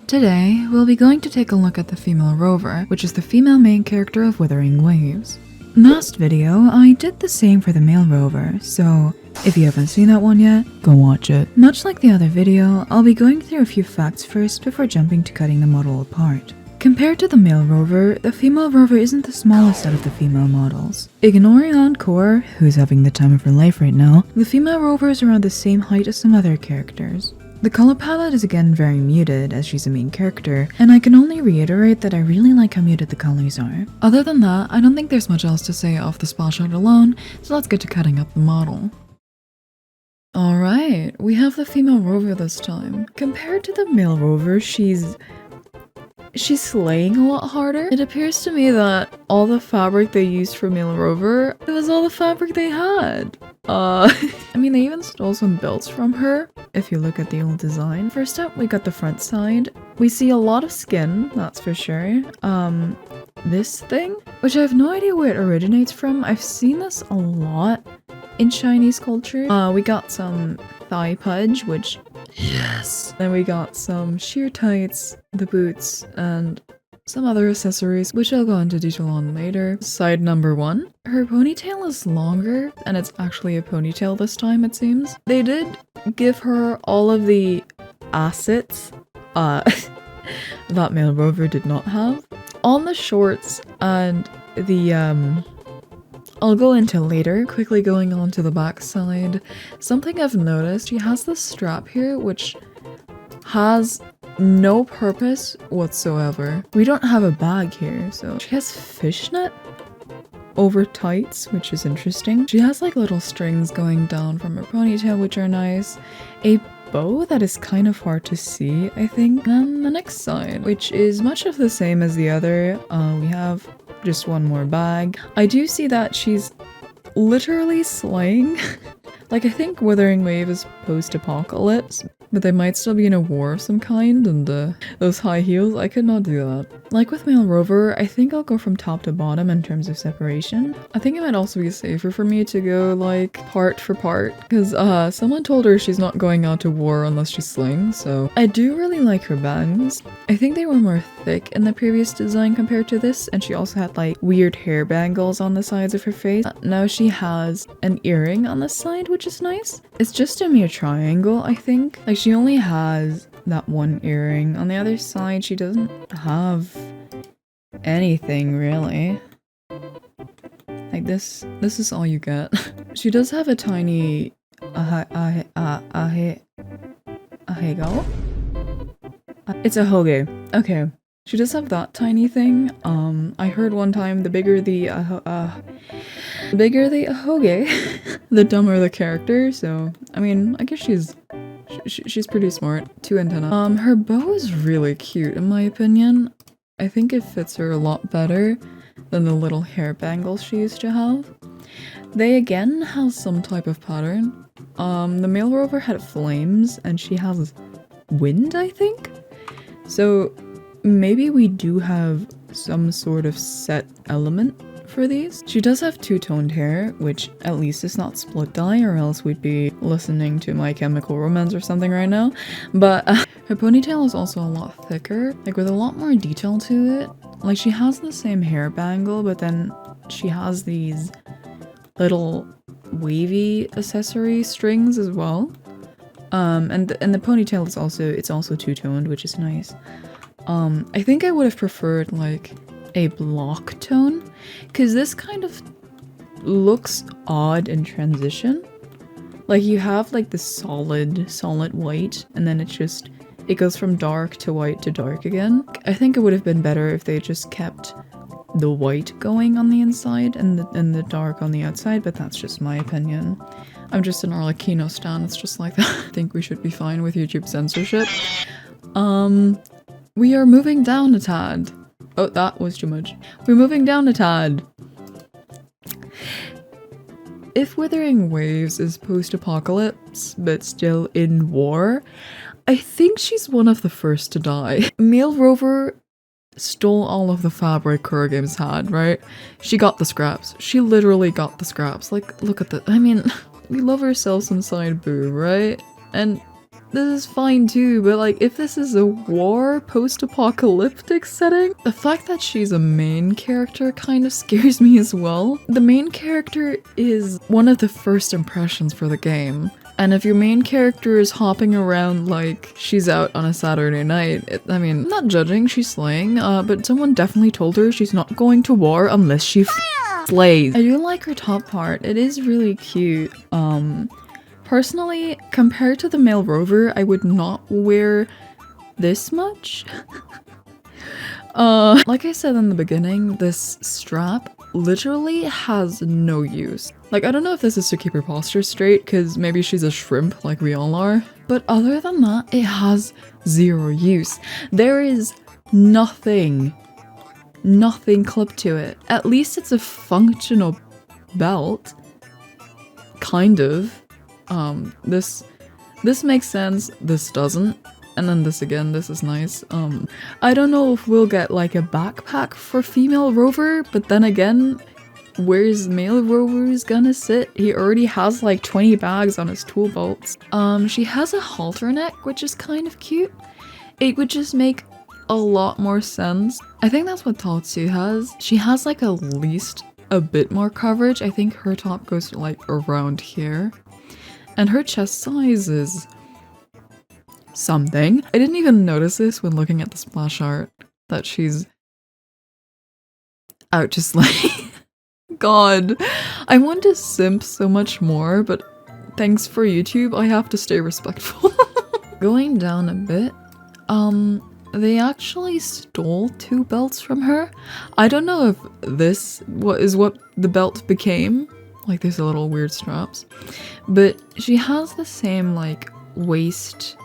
Today, we'll be going to take a look at the female Rover, which is the female main character of Wuthering Waves. Last video, I did the same for the male Rover, so if you haven't seen that one yet, go watch it. Much like the other video, I'll be going through a few facts first before jumping to cutting the model apart. Compared to the male Rover, the female Rover isn't the smallest out of the female models. Ignoring Encore, who's having the time of her life right now, the female Rover is around the same height as some other characters. The color palette is again very muted as she's a main character, and I can only reiterate that I really like how muted the colors are. Other than that, I don't think there's much else to say off the splash shot alone, so let's get to cutting up the model. Alright, we have the female Rover this time. Compared to the male Rover, she's slaying a lot harder. It appears to me that all the fabric they used for male Rover, it was all the fabric they had. I mean, they even stole some belts from her, if you look at the old design. First up, we got the front side. We see a lot of skin, that's for sure. This thing, which I have no idea where it originates from. I've seen this a lot in Chinese culture. We got some thigh pudge, which yes. Then we got some sheer tights, the boots, and some other accessories, which I'll go into detail on later. Side number 1. Her ponytail is longer, and it's actually a ponytail this time, it seems. They did give her all of the assets that male Rover did not have. On the shorts and the I'll go into later. Quickly going on to the back side, something I've noticed, she has this strap here which has no purpose whatsoever. We don't have a bag here, so she has fishnet over tights, which is interesting. She has like little strings going down from her ponytail, which are nice. A bow that is kind of hard to see, I think. And the next side, which is much of the same as the other, we have just one more bag. I do see that she's literally slaying. Like, I think Wuthering Wave is post-apocalypse, but they might still be in a war of some kind, and those high heels, I could not do that. Like with male Rover, I think I'll go from top to bottom in terms of separation. I think it might also be safer for me to go like part for part, because someone told her she's not going out to war unless she slings, so I do really like her bangs. I think they were more thick in the previous design compared to this, and she also had like weird hair bangles on the sides of her face. Now she has an earring on the side, which is nice. It's just a mere triangle, I think. Like, she only has that one earring. On the other side, she doesn't have anything really. Like, this is all you get. She does have a tiny ahegao? It's a hoge. Okay. She does have that tiny thing. I heard one time the bigger the ahoge, the dumber the character, so I mean, I guess she's pretty smart. 2 antenna. Her bow is really cute in my opinion. I think it fits her a lot better than the little hair bangles she used to have. They again have some type of pattern. The male Rover had flames and she has wind, I think? So maybe we do have some sort of set element for these. She does have two-toned hair, which at least is not split dye, or else we'd be listening to My Chemical Romance or something right now. But her ponytail is also a lot thicker, like with a lot more detail to it. Like, she has the same hair bangle, but then she has these little wavy accessory strings as well. And the ponytail is also two-toned, which is nice. I think I would have preferred like a block tone, because this kind of looks odd in transition. Like, you have like the solid white, and then it goes from dark to white to dark again. I think it would have been better if they just kept the white going on the inside and the dark on the outside, but that's just my opinion. I'm just an Arlecchino stan, it's just like that. I think we should be fine with YouTube censorship. We are moving down a tad. Oh, that was too much. We're moving down a tad. If Wuthering Waves is post-apocalypse, but still in war, I think she's one of the first to die. Male Rover stole all of the fabric KuroGames had, right? She got the scraps. She literally got the scraps. Like, look at that. I mean, we love ourselves some side boob, right? And this is fine too, but like if this is a war post-apocalyptic setting, the fact that she's a main character kind of scares me as well. The main character is one of the first impressions for the game. And if your main character is hopping around like she's out on a Saturday night, I mean, I'm not judging, she's slaying, but someone definitely told her she's not going to war unless she slays. I do like her top part, it is really cute. Personally, compared to the male Rover, I would not wear this much. Like I said in the beginning, this strap literally has no use. Like, I don't know if this is to keep her posture straight, because maybe she's a shrimp like we all are. But other than that, it has zero use. There is nothing clipped to it. At least it's a functional belt. Kind of. This makes sense, this doesn't. And then this again, this is nice. I don't know if we'll get like a backpack for female Rover, but then again, where's male Rover's gonna sit? He already has like 20 bags on his tool belts. She has a halter neck, which is kind of cute. It would just make a lot more sense. I think that's what Tatsu has. She has like at least a bit more coverage. I think her top goes like around here. And her chest size is something. I didn't even notice this when looking at the splash art, that she's out to slay. God, I want to simp so much more, but thanks for YouTube, I have to stay respectful. Going down a bit, they actually stole 2 belts from her. I don't know if this is what the belt became, like these little weird straps, but she has the same like waist,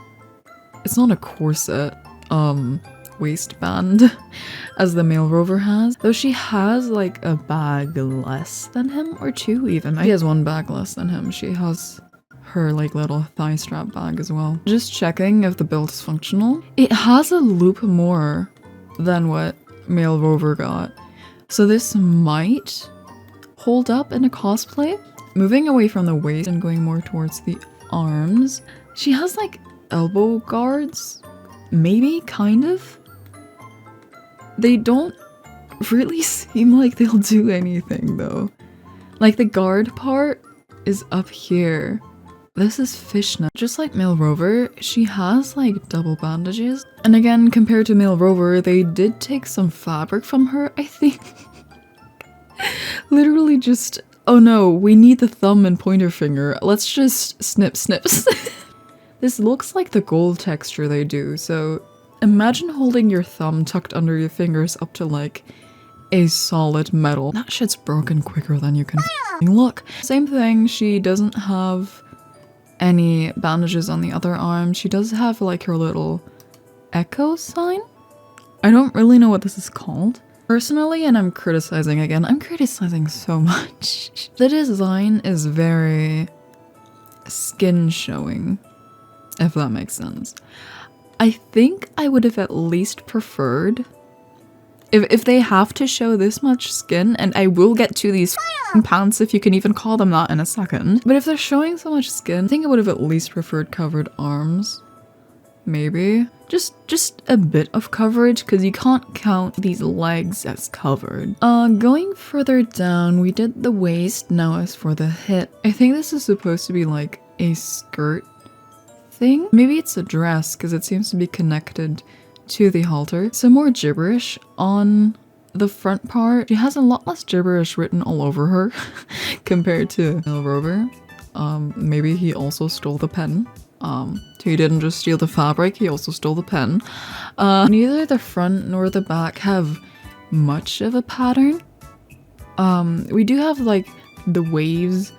it's not a corset, waistband as the male Rover has, though she has like a bag less than him, or 2 even. She has 1 bag less than him. She has her like little thigh strap bag as well. Just checking if the belt is functional. It has a loop more than what male Rover got, so this might hold up in a cosplay. Moving away from the waist and going more towards the arms, she has like elbow guards, maybe, kind of. They don't really seem like they'll do anything though. Like the guard part is up here. This is fishnet. Just like male Rover, she has like double bandages. And again, compared to male Rover, they did take some fabric from her, I think. Literally just, oh no, we need the thumb and pointer finger. Let's just snip snips. This looks like the gold texture they do, so imagine holding your thumb tucked under your fingers up to like a solid metal. That shit's broken quicker than you can look. Same thing, she doesn't have any bandages on the other arm. She does have like her little echo sign. I don't really know what this is called. Personally, and I'm criticizing again, I'm criticizing so much. The design is very skin showing, if that makes sense. I think I would have at least preferred if they have to show this much skin, and I will get to these pants if you can even call them that in a second, but if they're showing so much skin, I think I would have at least preferred covered arms. Maybe. Just a bit of coverage, because you can't count these legs as covered. Going further down, we did the waist, now as for the hip. I think this is supposed to be like a skirt thing. Maybe it's a dress, because it seems to be connected to the halter. Some more gibberish on the front part. She has a lot less gibberish written all over her compared to male Rover. Maybe he also stole the pen. He didn't just steal the fabric, he also stole the pen. Neither the front nor the back have much of a pattern. We do have like the waves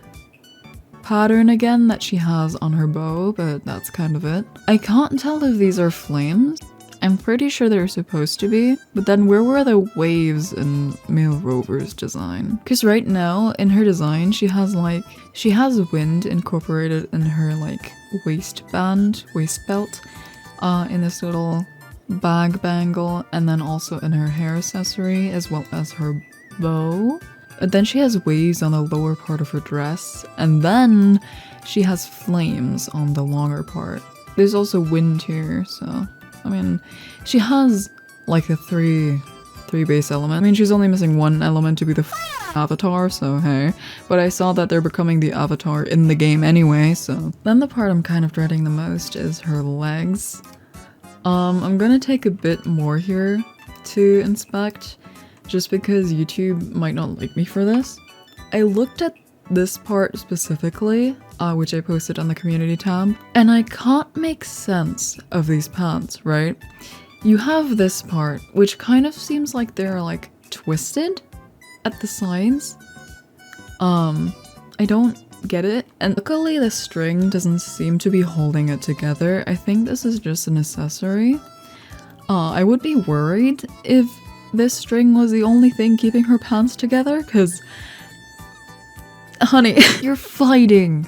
pattern again that she has on her bow, but that's kind of it. I can't tell if these are flames. I'm pretty sure they're supposed to be, but then where were the waves in male Rover's design? Because right now in her design she has wind incorporated in her like waist belt, in this little bag bangle, and then also in her hair accessory as well as her bow. But then she has waves on the lower part of her dress, and then she has flames on the longer part. there's also wind here, so I mean, she has like a three base element. I mean, she's only missing one element to be the avatar, so hey. But I saw that they're becoming the avatar in the game anyway, so. Then the part I'm kind of dreading the most is her legs. I'm gonna take a bit more here to inspect, just because YouTube might not like me for this. I looked at this part specifically, which I posted on the community tab, and I can't make sense of these pants, right? You have this part, which kind of seems like they're like twisted at the sides. I don't get it. And luckily the string doesn't seem to be holding it together. I think this is just an accessory. I would be worried if this string was the only thing keeping her pants together, because honey, you're fighting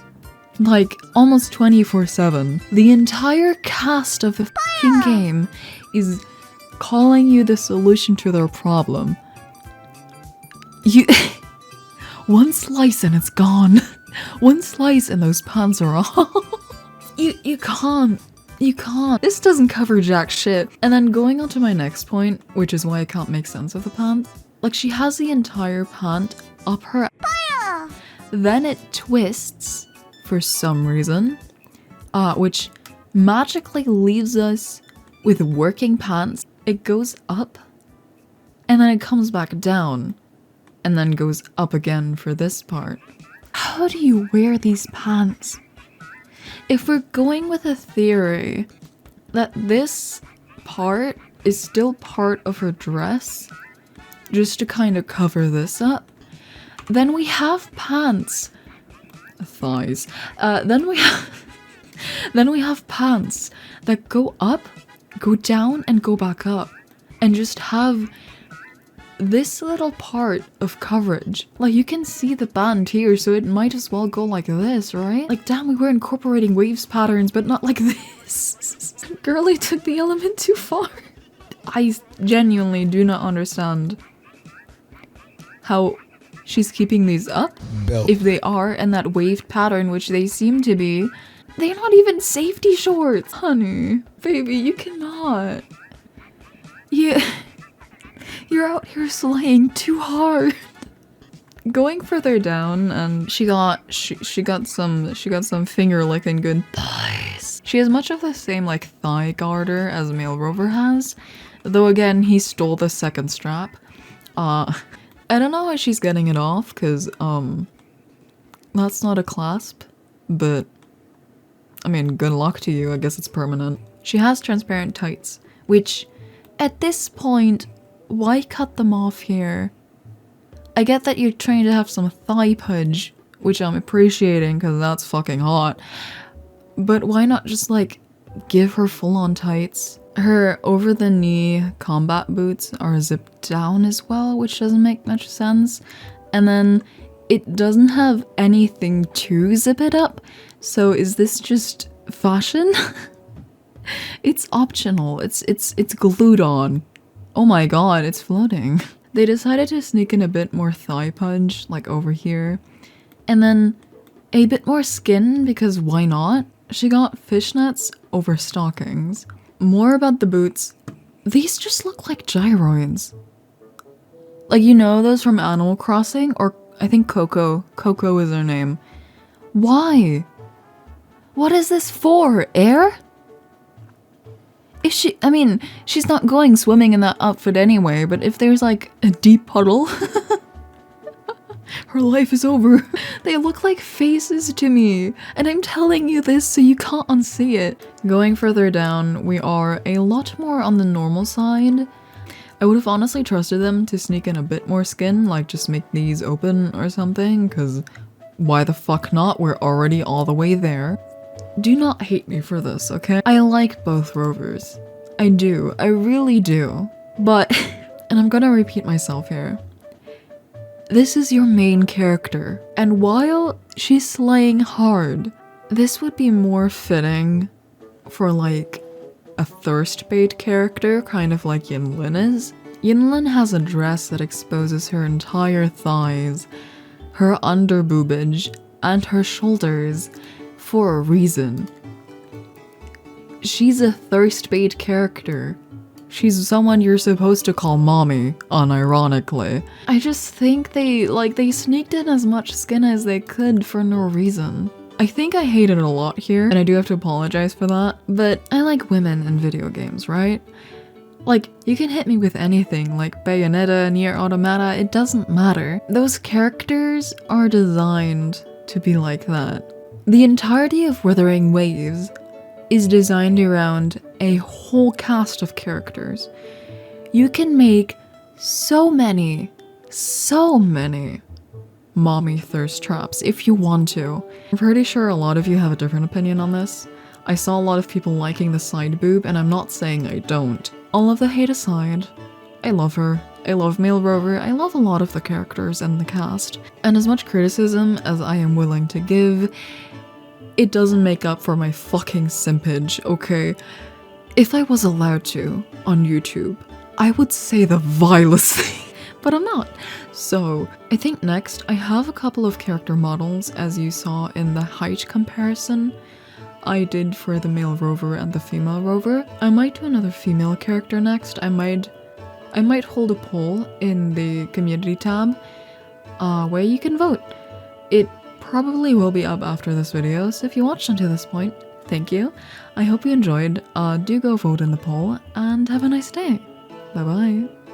like almost 24/7. The entire cast of the fucking game is calling you the solution to their problem. You one slice and it's gone. One slice and those pants are off. You can't. You can't. This doesn't cover jack shit. And then going on to my next point, which is why I can't make sense of the pant. Like, she has the entire pant up her ass. Then it twists for some reason, which magically leaves us with working pants. It goes up and then it comes back down and then goes up again for this part. How do you wear these pants? If we're going with a theory that this part is still part of her dress, just to kind of cover this up, then we have pants, thighs, then we have pants that go up, go down, and go back up, and just have this little part of coverage. Like, you can see the band here, so it might as well go like this, right? Like, damn, we were incorporating waves patterns, but not like this. Girlie took the element too far. I genuinely do not understand how she's keeping these up, if they are, and that waved pattern, which they seem to be. They're not even safety shorts! Honey, baby, you cannot. You're out here slaying too hard. Going further down, and she got some finger licking good thighs. She has much of the same like thigh garter as male Rover has, though again he stole the second strap. I don't know how she's getting it off, cause that's not a clasp, but I mean, good luck to you. I guess it's permanent. She has transparent tights, which at this point, why cut them off here? I get that you're trying to have some thigh pudge, which I'm appreciating because that's fucking hot. But why not just like give her full-on tights? Her over-the-knee combat boots are zipped down as well, which doesn't make much sense. And then it doesn't have anything to zip it up. So is this just fashion? It's optional. It's glued on. Oh my god, it's floating. They decided to sneak in a bit more thigh punch, like over here. And then a bit more skin, because why not? She got fishnets over stockings. More about the boots. These just look like gyroids. Like, you know those from Animal Crossing? Or I think Coco. Coco is her name. Why? What is this for? Air? If I mean, she's not going swimming in that outfit anyway, but if there's like a deep puddle, her life is over. They look like faces to me, and I'm telling you this so you can't unsee it. Going further down, we are a lot more on the normal side. I would have honestly trusted them to sneak in a bit more skin, like just make these open or something, because why the fuck not? We're already all the way there. Do not hate me for this, okay? I like both Rovers. I do. I really do. But, and I'm gonna repeat myself here, this is your main character. And while she's slaying hard, this would be more fitting for like a thirst bait character, kind of like Yinlin is. Yinlin has a dress that exposes her entire thighs, her under boobage, and her shoulders for a reason. she's a thirst bait character. She's someone you're supposed to call mommy, unironically. I just think they sneaked in as much skin as they could for no reason. I think I hated it a lot here, and I do have to apologize for that, but I like women in video games, right? Like, you can hit me with anything, like Bayonetta, Nier Automata, it doesn't matter. Those characters are designed to be like that. The entirety of Wuthering Waves is designed around a whole cast of characters. You can make so many mommy thirst traps if you want to. I'm pretty sure a lot of you have a different opinion on this. I saw a lot of people liking the side boob, and I'm not saying I don't. All of the hate aside, I love her. I love male Rover. I love a lot of the characters in the cast. And as much criticism as I am willing to give, it doesn't make up for my fucking simpage, okay? If I was allowed to, on YouTube, I would say the vilest thing. But I'm not. So, I think next, I have a couple of character models, as you saw in the height comparison I did for the male Rover and the female Rover. I might do another female character next. I might hold a poll in the community tab, where you can vote. It probably will be up after this video, so if you watched until this point, thank you. I hope you enjoyed. Do go vote in the poll, and have a nice day. Bye bye.